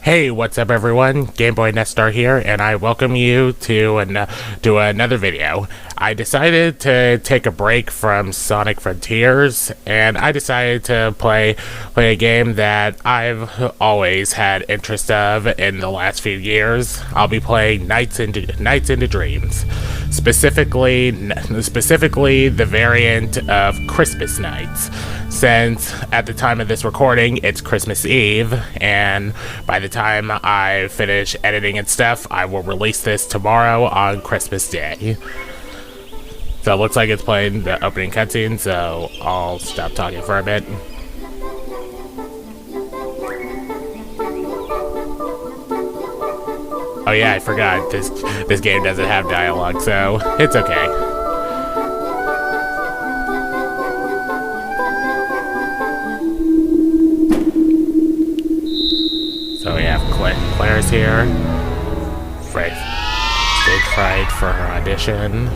Hey, what's up everyone? Game Boy Nestar here, and I welcome you to another video. I decided to take a break from Sonic Frontiers, and I decided to play a game that I've always had interest of in the last few years. I'll be playing Nights into Dreams, specifically the variant of Christmas Nights, since at the time of this recording it's Christmas Eve, and by the time I finish editing and stuff, I will release this tomorrow on Christmas Day. So it looks like it's playing the opening cutscene, so I'll stop talking for a bit. Oh yeah, I forgot, this game doesn't have dialogue, so it's okay. So we have Claire's here. Stage fright for her audition.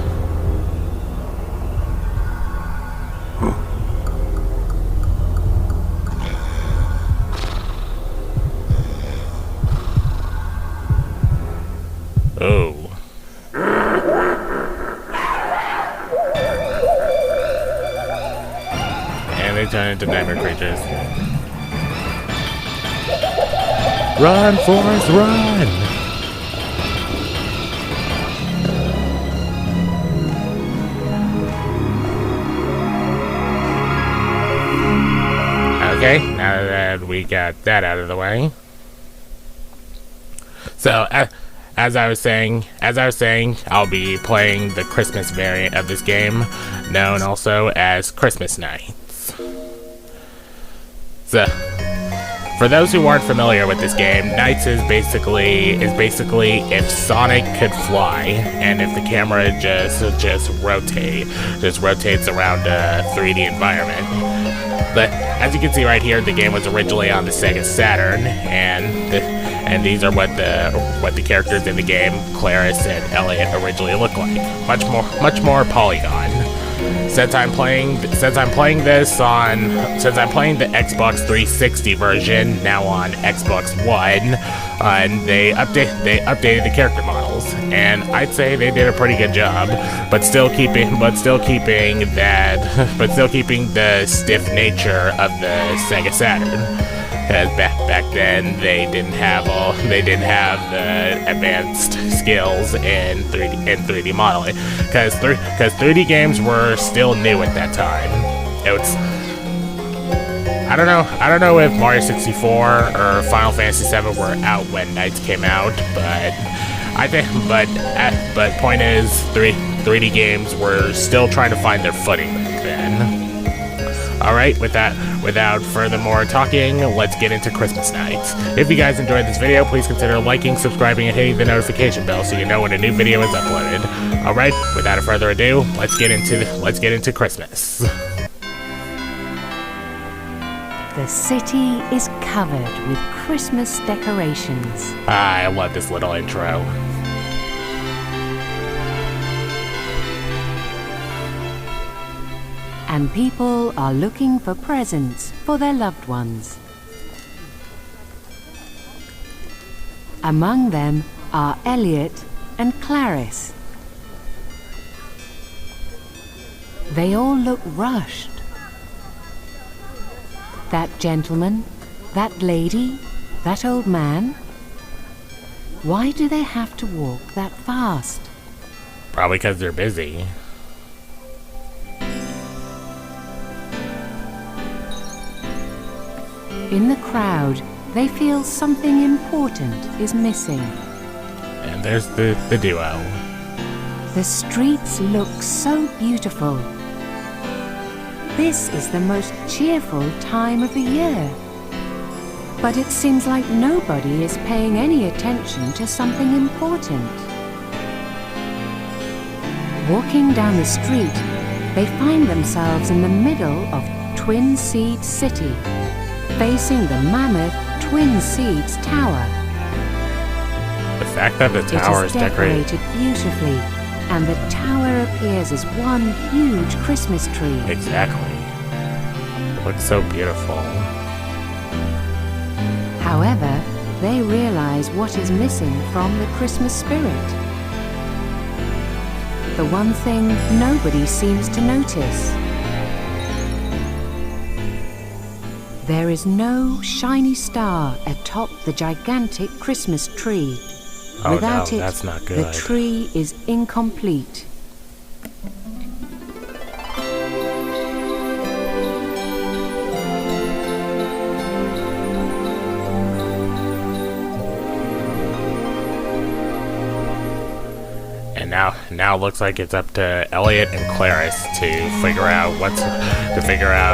Oh. And they turn into nightmare creatures. Run, Forrest, run! Okay, now that we got that out of the way. So, as I was saying, I'll be playing the Christmas variant of this game, known also as Christmas Nights. So, for those who aren't familiar with this game, Nights is basically if Sonic could fly, and if the camera just rotates around a 3D environment. But as you can see right here, the game was originally on the Sega Saturn, and these are what the characters in the game, Clarice and Elliot, originally look like. Much more polygon. Since I'm playing the Xbox 360 version, now on Xbox One, and they updated the character models, and I'd say they did a pretty good job, but still keeping the stiff nature of the Sega Saturn. Because back then they didn't have the advanced skills in 3D modeling. Because 3D games were still new at that time. I don't know if Mario 64 or Final Fantasy 7 were out when Nights came out, but point is 3D games were still trying to find their footing back then. Alright, without further more talking, let's get into Christmas Nights. If you guys enjoyed this video, please consider liking, subscribing, and hitting the notification bell so you know when a new video is uploaded. Alright, without further ado, let's get into Christmas. The city is covered with Christmas decorations. I love this little intro. And people are looking for presents for their loved ones. Among them are Elliot and Clarice. They all look rushed. That gentleman, that lady, that old man. Why do they have to walk that fast? Probably because they're busy. In the crowd, they feel something important is missing. And there's the duo. The streets look so beautiful. This is the most cheerful time of the year. But it seems like nobody is paying any attention to something important. Walking down the street, they find themselves in the middle of Twin Seeds City, facing the mammoth Twin Seeds Tower. The fact that the tower is decorated beautifully, and the tower appears as one huge Christmas tree. Exactly. It looks so beautiful. However, they realize what is missing from the Christmas spirit. The one thing nobody seems to notice. There is no shiny star atop the gigantic Christmas tree. Oh Without no, it, that's not good. the tree is incomplete. And now it looks like it's up to Elliot and Clarice to figure out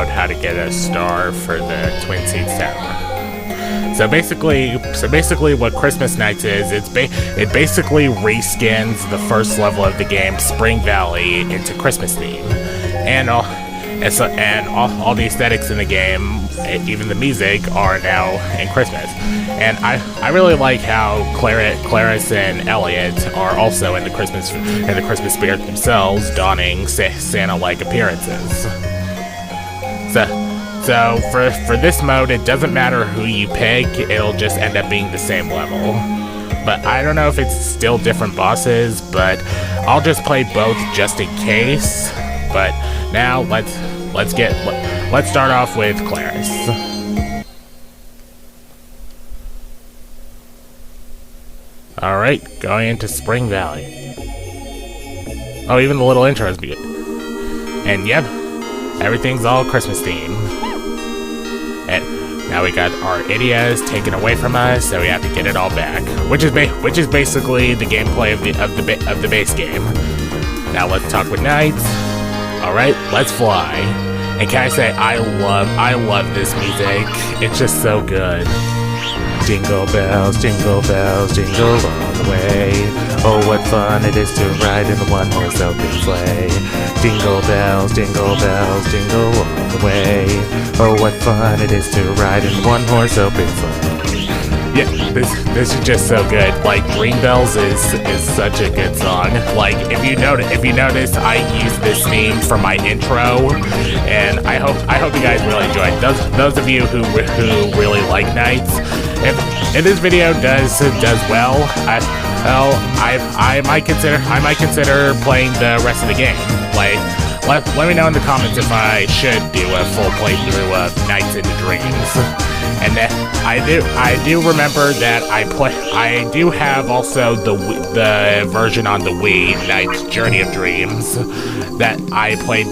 how to get a star for the Twin Seeds Tower. So basically, what Christmas Nights is, it basically reskins the first level of the game, Spring Valley, into Christmas theme, and all the aesthetics in the game, even the music, are now in Christmas. And I really like how Clarice and Elliot are also in the Christmas spirit themselves, donning Santa-like appearances. So for this mode, it doesn't matter who you pick, it'll just end up being the same level. But I don't know if it's still different bosses, but I'll just play both just in case. But now let's start off with Clarice. Alright, going into Spring Valley. Oh, even the little intro is good. And yep, everything's all Christmas themed. And now we got our ideas taken away from us, so we have to get it all back, which is basically the gameplay of the base game. Now let's talk with Knights. All right, let's fly. And can I say I love this music? It's just so good. Jingle bells, jingle all the way. Oh, what fun it is to ride in the one-horse open sleigh. Jingle bells, jingle all the way. Oh, what fun it is to ride in the one-horse open sleigh. Yeah, this is just so good. Like, Greenbells is such a good song. Like, if you notice, I use this theme for my intro, and I hope you guys really enjoy it. Those of you who really like Knights, if this video does well, I might consider playing the rest of the game. Like, let me know in the comments if I should do a full playthrough of Nights into Dreams. And then I do remember that I do have also the version on the Wii, Knight's Journey of Dreams, that I played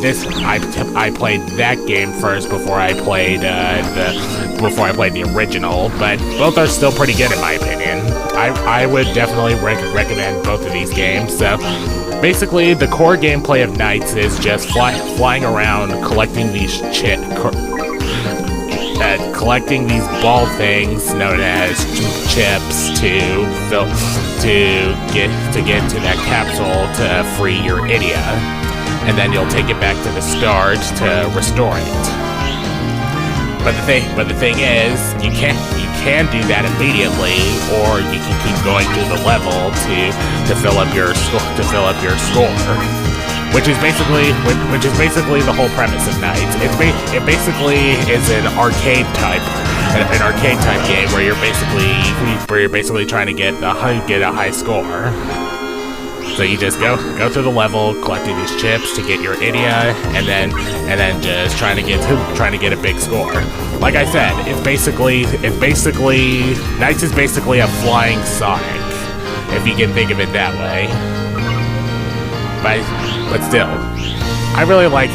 I played that game first before I played the original, but both are still pretty good in my opinion. I would definitely recommend both of these games. So basically, the core gameplay of Knights is just flying around, collecting these ball things known as chips to get to that capsule to free your Idia, and then you'll take it back to the start to restore it. But the thing is, you can do that immediately, or you can keep going through the level to fill up your score. Which is basically the whole premise of Knights. It basically is an arcade type game where you're basically trying to get a high score. So you just go through the level, collecting these chips to get your Idia, and then just trying to get a big score. Like I said, it's basically Knights is basically a flying Sonic, if you can think of it that way. But still, I really like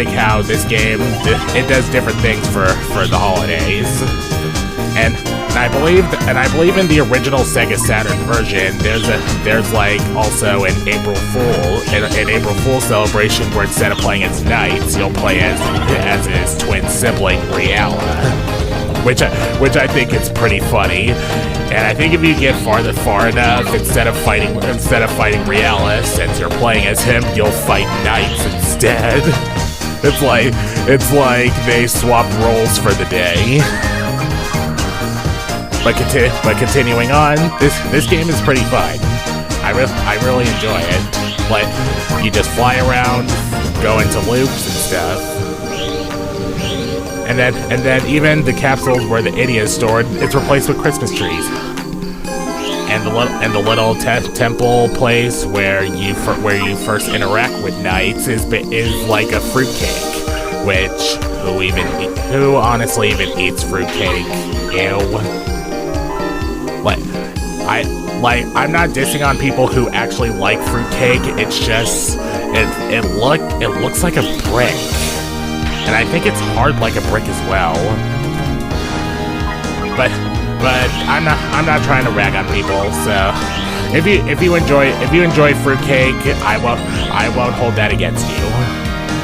how this game it does different things for the holidays, and I believe in the original Sega Saturn version there's like also an April Fool celebration where instead of playing as Knights, you'll play as his twin sibling Riala, which I think is pretty funny. And I think if you get far enough, instead of fighting Riala, since you're playing as him, you'll fight Knights instead. It's like they swap roles for the day. But continuing on, this game is pretty fun. I really enjoy it. Like, you just fly around, go into loops and stuff. then even the capsules where the idiot is stored, it's replaced with Christmas trees. And the little temple place where you first interact with knights is like a fruitcake, which who honestly even eats fruitcake? Ew. I'm not dissing on people who actually like fruitcake. It's just it looks like a brick, and I think it's hard like a brick as well. But I'm not trying to rag on people. So if you enjoy fruitcake, I won't hold that against you.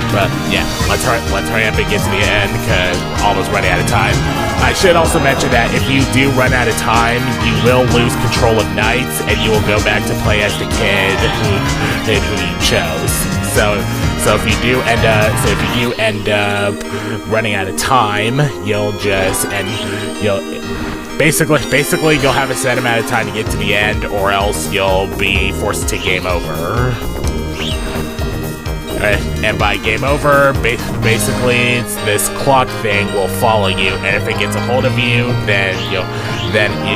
But yeah, let's hurry up and get to the end because we're almost running out of time. I should also mention that if you do run out of time, you will lose control of knights, and you will go back to play as the kid who you chose. So if you do end up running out of time, basically you'll have a set amount of time to get to the end, or else you'll be forced to game over. And by game over, basically it's this clock thing will follow you, and if it gets a hold of you, then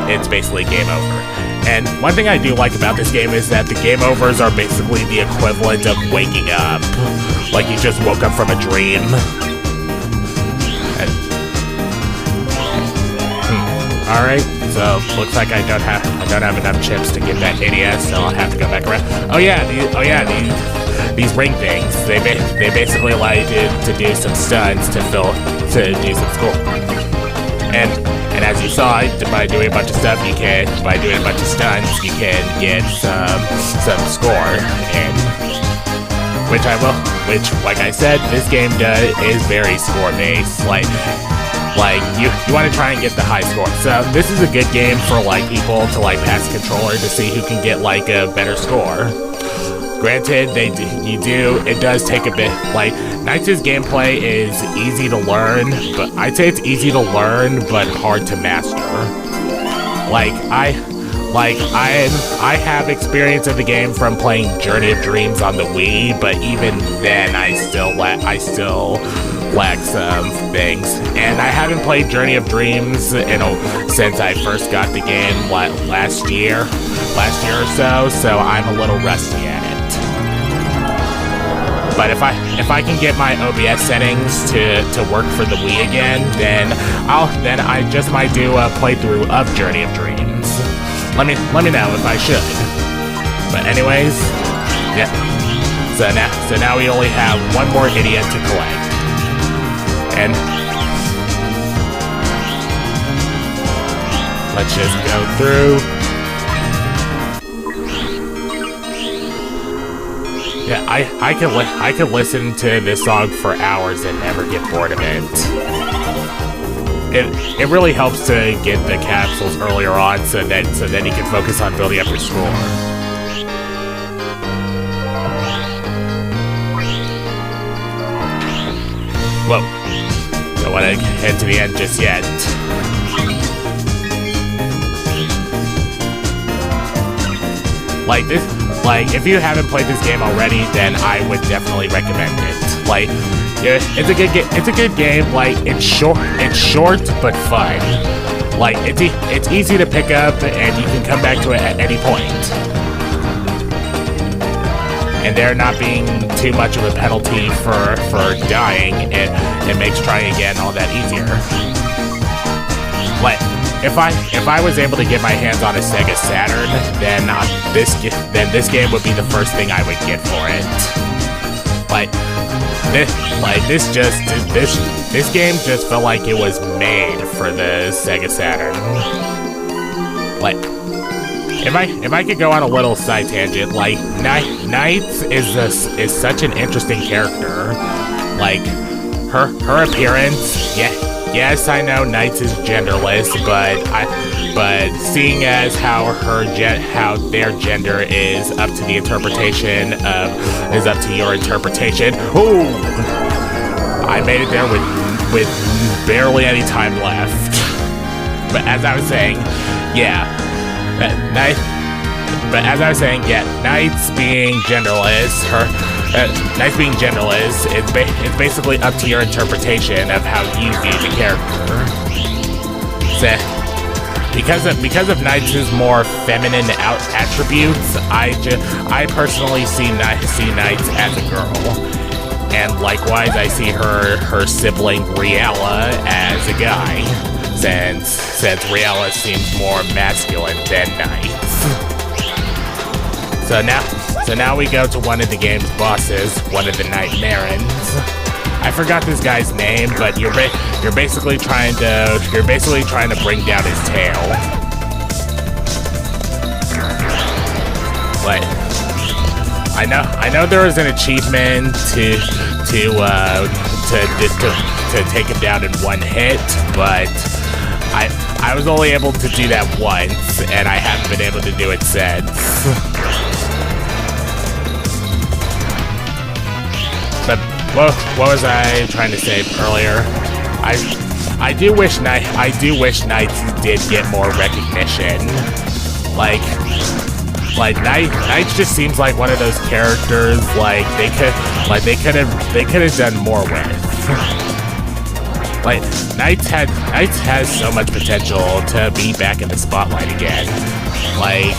it's basically game over. And one thing I do like about this game is that the game overs are basically the equivalent of waking up, like you just woke up from a dream. Alright, so looks like I don't have enough chips to get that NiGHTS, so I'll have to go back around. These ring things, they basically allow you to do some stunts to do some score. And as you saw, by doing a bunch of stunts, you can get some score. And which like I said, this game is very score based. Like you want to try and get the high score. So this is a good game for like people to like pass the controller to see who can get like a better score. Granted, it does take a bit. Like NiGHTS gameplay is easy to learn, but I'd say it's easy to learn but hard to master. I have experience of the game from playing Journey of Dreams on the Wii, but even then I still lack some things. And I haven't played Journey of Dreams since I first got the game last year or so I'm a little rusty at it. But if I can get my OBS settings to work for the Wii again, then I just might do a playthrough of Journey of Dreams. Let me know if I should. But anyways, yeah. So now we only have one more idiot to collect. And let's just go through. Yeah, I could listen to this song for hours and never get bored of it. It really helps to get the capsules earlier on, so then you can focus on building up your score. Whoa. Don't want to head to the end just yet. If you haven't played this game already, then I would definitely recommend it. It's a good game. It's short but fun. It's easy to pick up, and you can come back to it at any point. And there not being too much of a penalty for dying, it makes trying again all that easier. If I was able to get my hands on a Sega Saturn, then this game would be the first thing I would get for it. This game just felt like it was made for the Sega Saturn. If I could go on a little side tangent, NiGHTS is such an interesting character. Her appearance, yes, I know NiGHTS is genderless, but seeing as how their gender is up to the interpretation is up to your interpretation. Ooh, I made it there with barely any time left. But as I was saying, yeah, but as I was saying, yeah, Knights being genderless, it's basically up to your interpretation of how you view the character. So, because of Knights' more feminine attributes, I personally see Knights as a girl. And likewise, I see her sibling Riella as a guy, since Riella seems more masculine than Knights. So now we go to one of the game's bosses, one of the Nightmarins. I forgot this guy's name, but you're basically trying to bring down his tail. But I know there is an achievement to take him down in one hit, but I was only able to do that once, and I haven't been able to do it since. But what was I trying to say earlier? I do wish Knights did get more recognition. Like Knights just seems like one of those characters they could have done more with. Like Knights has so much potential to be back in the spotlight again. Like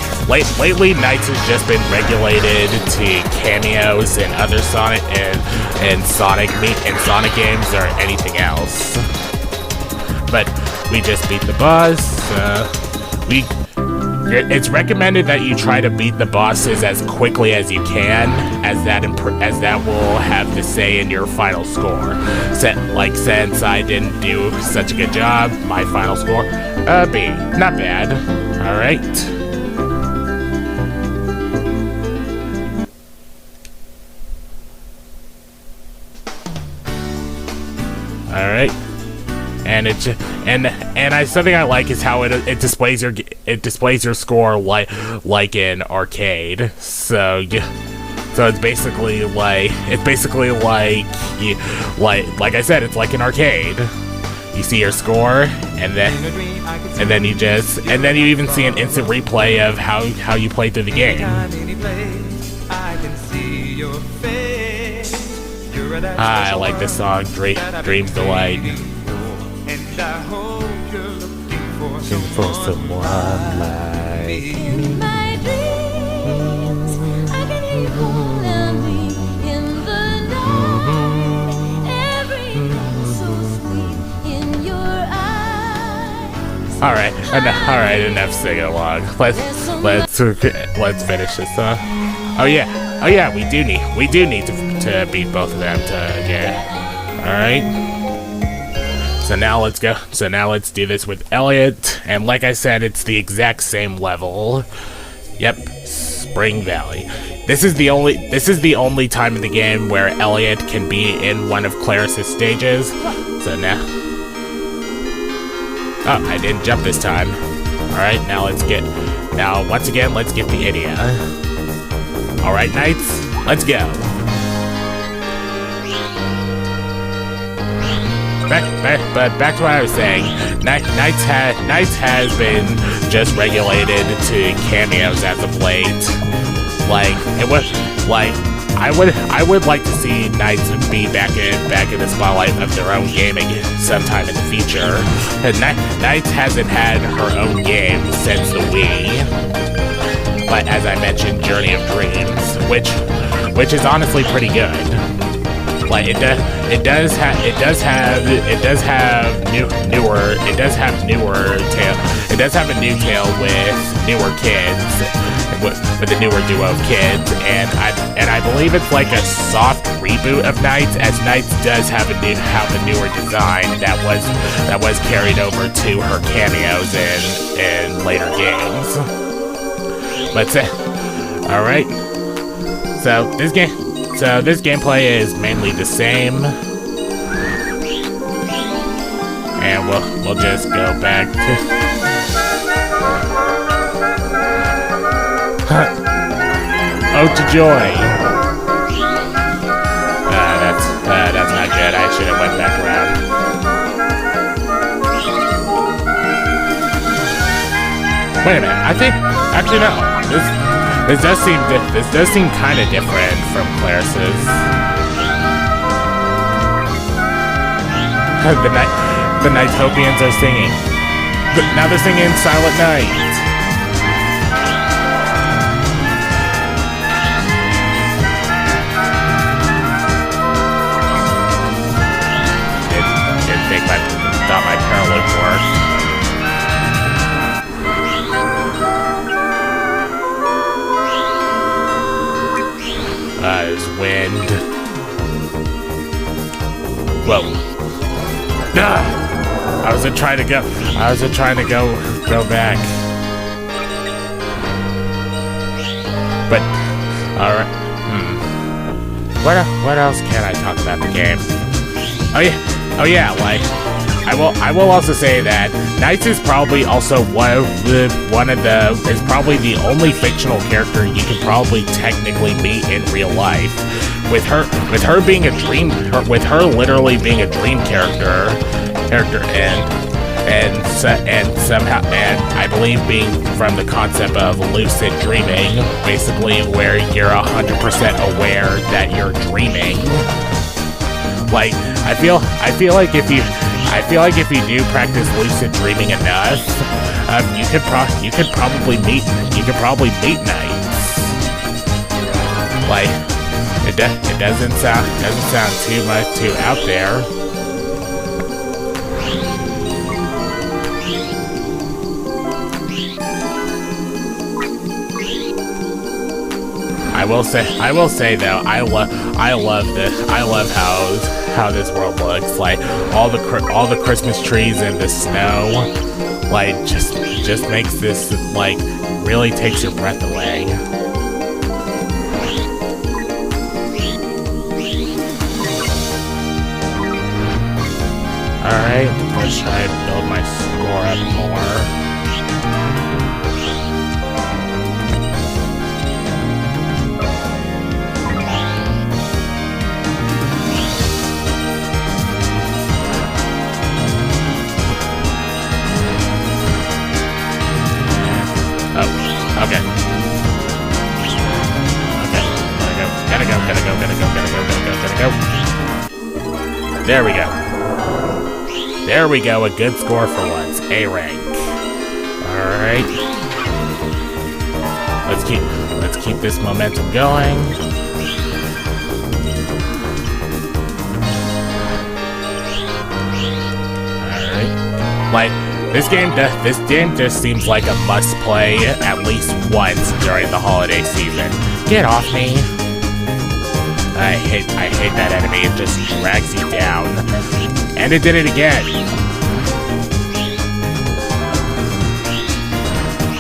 lately, Knights has just been regulated to cameos in other Sonic Sonic games or anything else. But we just beat the boss. It's recommended that you try to beat the bosses as quickly as you can, as that will have the say in your final score. Since I didn't do such a good job, my final score, B. Not bad. All right. All right. And something I like is how it displays your score like in arcade. So it's basically like I said, it's like an arcade. You see your score, and then you even see an instant replay of how you played through the game. I like this song, Dreams Delight. I hope you're looking For someone like in my dreams, I can hear you calling me in the night. Every night so sweet in your eyes. All right, enough singing along. Let's finish this song. Oh yeah, we do need to beat both of them to get. All right. So now let's go. So now let's do this with Elliot, and like I said, it's the exact same level. Yep, Spring Valley. This is the only time in the game where Elliot can be in one of Claris's stages. So now, oh, I didn't jump this time. All right, now once again, let's get the idiot. All right, Knights, let's go. Back to what I was saying. Knights has been just regulated to cameos as of late. I would like to see Knights be back in the spotlight of their own gaming sometime in the future. Knights hasn't had her own game since the Wii, but as I mentioned, Journey of Dreams, which is honestly pretty good. Like it does have a new tale with newer kids, with a newer duo of kids, and I believe it's like a soft reboot of Knights, as Knights does have a newer design that was carried over to her cameos in later games. But all right, so this gameplay is mainly the same, and we'll just go back to. Oh, to joy! That's not good. I should have went back around. Wait a minute. I think actually no. This does seem kind of different from Claris's. The Nightopians are singing. Now they're singing Silent Night. Didn't think thought my parallel worked. There's wind. Whoa. Ah! I wasn't trying to go back. But alright. What else can I talk about the game? Oh yeah, like I will also say that NiGHTS is probably also is probably the only fictional character you can probably technically meet in real life. With her being a dream, with her literally being a dream character and somehow, and I believe being from the concept of lucid dreaming, basically where you're 100% aware that you're dreaming. Like I feel like if you do practice lucid dreaming enough, you could probably meet NiGHTS. Like it doesn't sound too out there. I will say though, I love this. I love how this world looks. Like all the Christmas trees and the snow, like just makes this, like, really takes your breath away. Alright, let's try and build my score up more. Okay. Gotta go. There we go, a good score for once. A rank. Alright. Let's keep this momentum going. Alright. Like, this game just seems like a must-play at least once during the holiday season. Get off me! I hate that enemy. It just drags you down, and it did it again.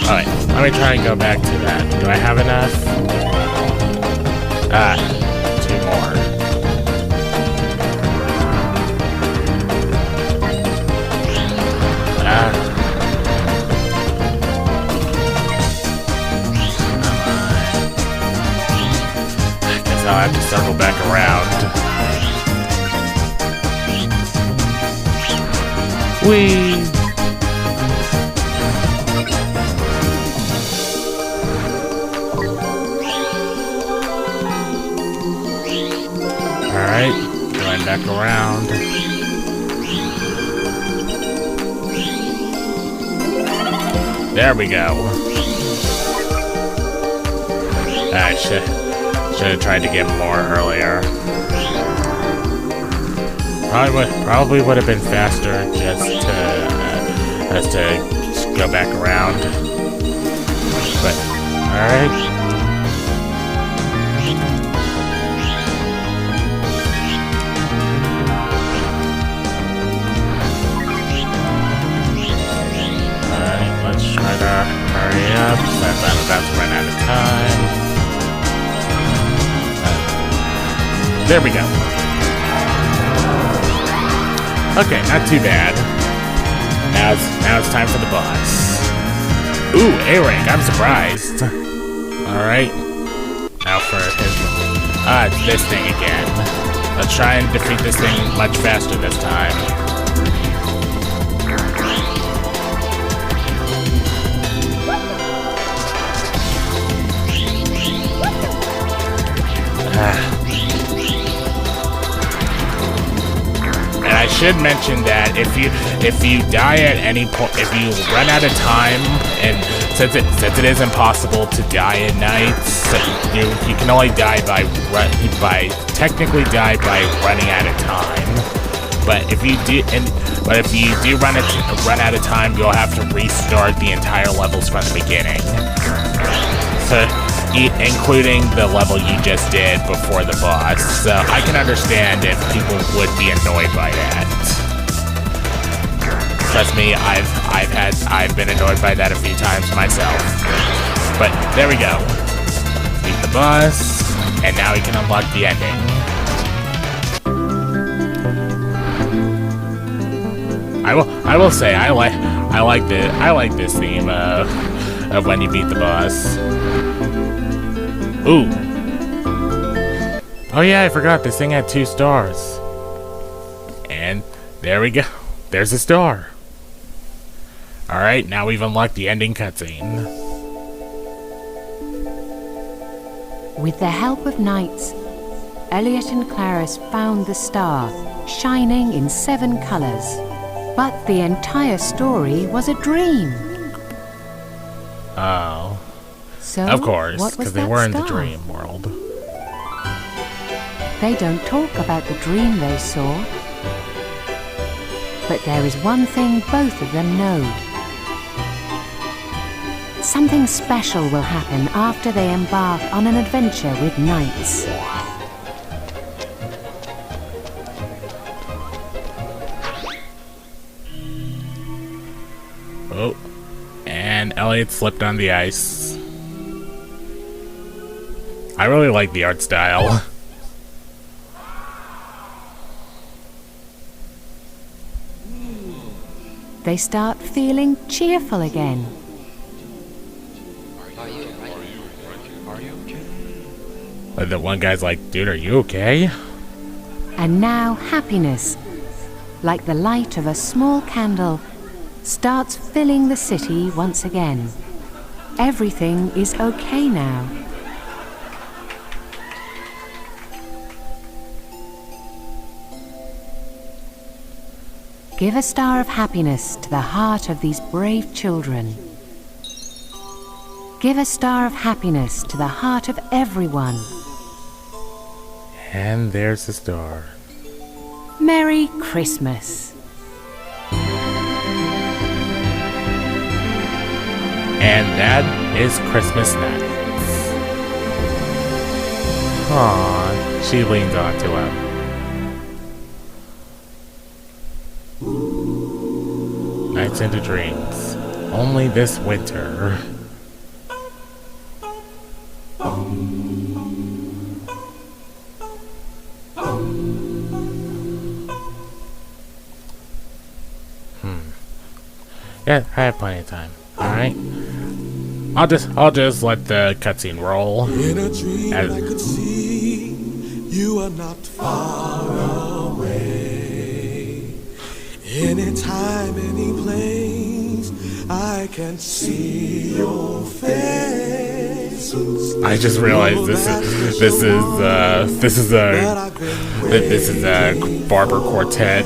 Alright, let me try and go back to that. Do I have enough? Two more. I'll have to circle back around. Whee! Alright, going back around. There we go. I should have tried to get more earlier. Probably would have been faster just to go back around. But alright. Let's try to hurry up, since I'm about to run out of time. There we go. Okay, not too bad. Now it's time for the boss. Ooh, A rank, I'm surprised. Alright. Now for his... it's this thing again. Let's try and defeat this thing much faster this time. should mention that if you die at any point, if you run out of time, and since it is impossible to die at night, so you can only die technically die by running out of time. But if you do run out of time, you'll have to restart the entire levels from the beginning. So, including the level you just did before the boss. So I can understand if people would be annoyed by that. Trust me, I've been annoyed by that a few times myself. But there we go. Beat the boss, and now we can unlock the ending. I will say I like this theme of when you beat the boss. Ooh. Oh yeah, I forgot this thing had 2 stars. And there we go. There's a star. Alright, now we've unlocked the ending cutscene. With the help of knights, Elliot and Clarice found the star, shining in 7 colors. But the entire story was a dream. Oh. So, of course, what was because they that were in the star? dream world. They don't talk about the dream they saw. But there is one thing both of them know. Something special will happen after they embark on an adventure with knights. Oh. And Elliot slipped on the ice. I really like the art style. They start feeling cheerful again. But the one guy's like, dude, are you okay? And now happiness, like the light of a small candle, starts filling the city once again. Everything is okay now. Give a star of happiness to the heart of these brave children. Give a star of happiness to the heart of everyone. And there's the star. Merry Christmas. And that is Christmas nights. Aww, she leans onto him. Nights into dreams. Only this winter. Yeah, I have plenty of time. Alright. I'll just let the cutscene roll. In a dream I could see you are not far away. Anytime, any place, I can see your face. I just realized this is a barber quartet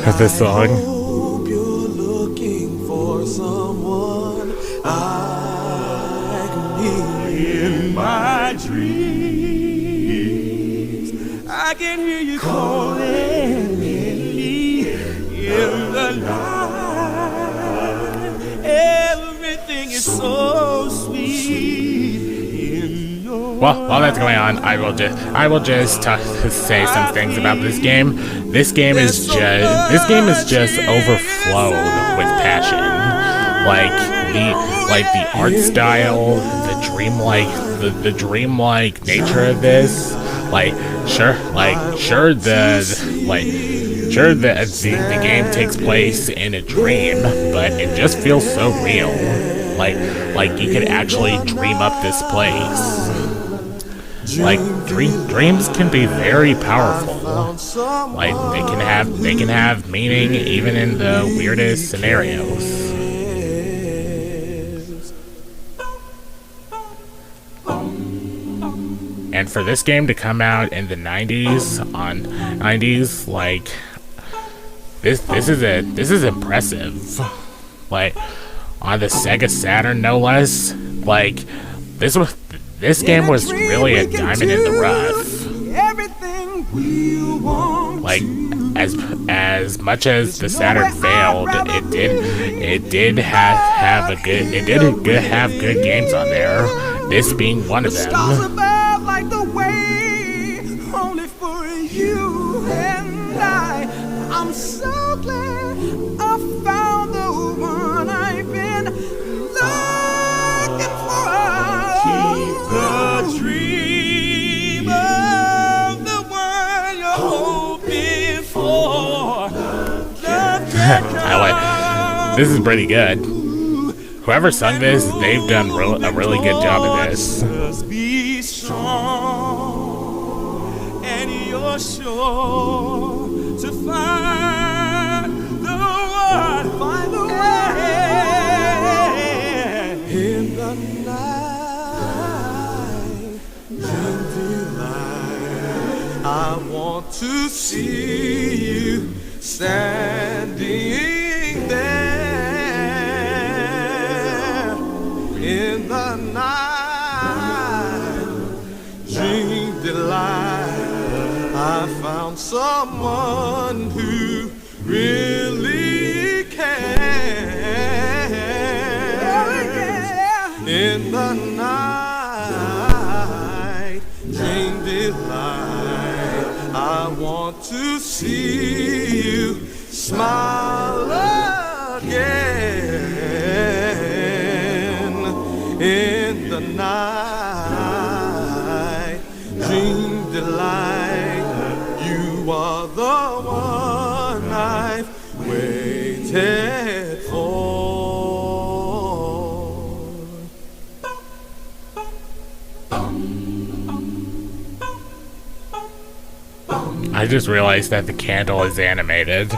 of this song. Hope you're looking for someone like me. In my dreams, I can hear you calling me in the night. Everything is so sweet in your Well, while that's going on, I will just say some things about this game. This game is just overflowed with passion. Like the art style, the dreamlike nature of this. The game takes place in a dream, but it just feels so real. Like you could actually dream up this place. Like dreams can be very powerful. Like they can have meaning even in the weirdest scenarios. And for this game to come out in the 90s, like this is impressive. Like, on the Sega Saturn, no less. Like, this game was really a diamond in the rough. Like, as much as the Saturn failed, it did have good games on there. This being one of them. Only for you and I'm so glad I found the one I've been looking for. Keep the dream of the one you're hoping for. This is pretty good. Whoever sung this, they've done a really good job of this. Just be strong, and you're sure to find the one. Find the way in the night, in delight. I want to see you standing there in the night, dream delight. I found someone who really cares. In the night, dream delight. I want to see you smile again. In the night, dream delight. You are the one I've waited for. I just realized that the candle is animated.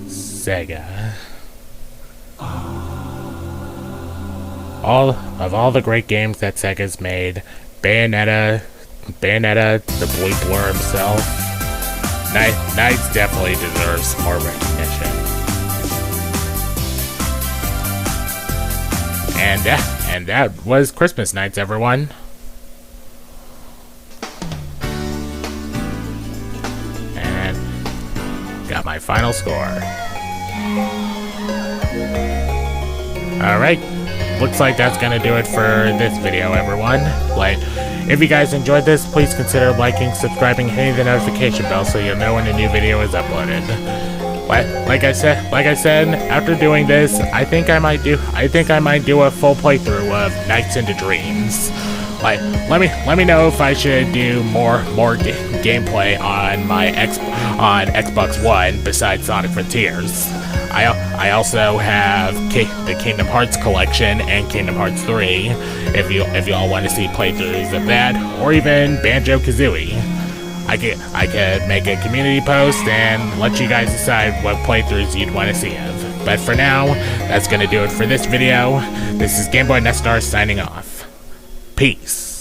Sega. All the great games that Sega's made, Bayonetta, the Blue Blur himself, NiGHTS definitely deserves more recognition. And that was Christmas Nights, everyone. And got my final score. Alright, looks like that's gonna do it for this video, everyone. Like, if you guys enjoyed this, please consider liking, subscribing, hitting the notification bell so you'll know when a new video is uploaded. Like I said, after doing this, I think I might do a full playthrough of Nights into Dreams. Like, let me know if I should do more gameplay on my Xbox One besides Sonic Frontiers. I also have the Kingdom Hearts collection and Kingdom Hearts 3. If y'all want to see playthroughs of that, or even Banjo-Kazooie, I could make a community post and let you guys decide what playthroughs you'd want to see of. But for now, that's gonna do it for this video. This is Game Boy Nestar signing off. Peace.